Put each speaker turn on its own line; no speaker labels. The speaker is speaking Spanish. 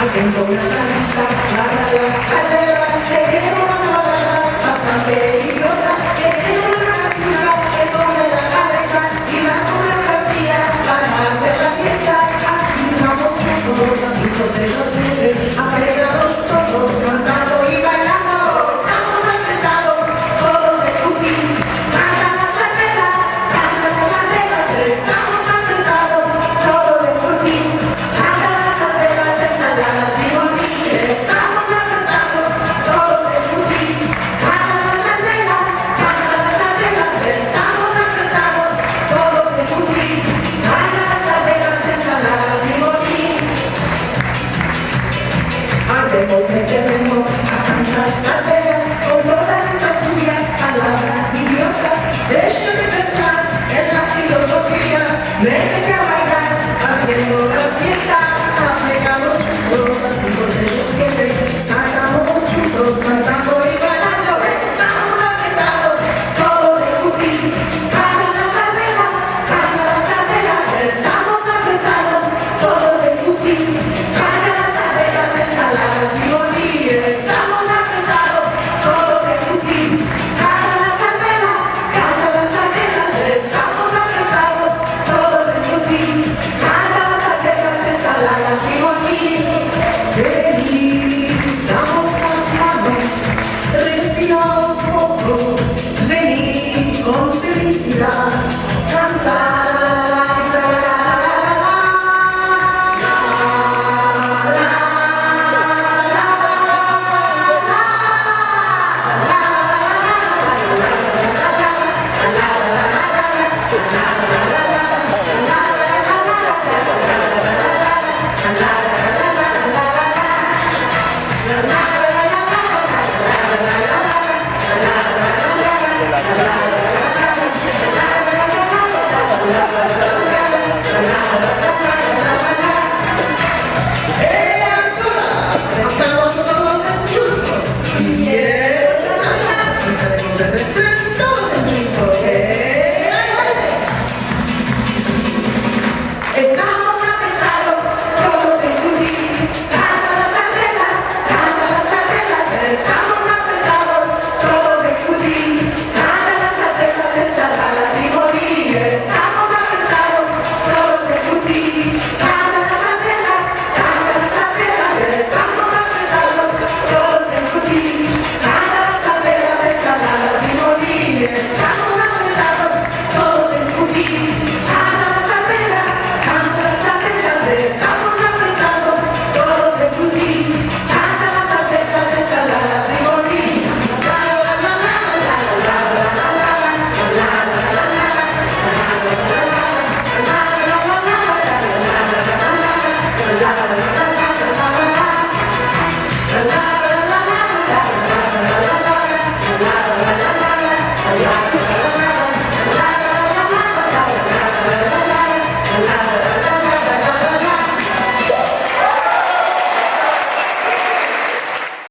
haciendo una manita para las carreras, seguimos horas bastante idiotas, seguimos una cantina que come la cabeza y la coreografía para hacer la fiesta. Aquí vamos todos, 5, 6, 7, apegados todos, cantando y bailando. Estamos apretados, todos de cookie, para las carreras, estamos apretados, todos de cookie, para las carreras, ensaladas y boni. Estamos apretados, todos de cookie, para las carreras, estamos apretados, todos de cookie, para las carreras, ensaladas y boni. Andemos, meteremos a cantar carreras con todas estas cumbias, palabras idiotas. Deje de pensar en la filosofía de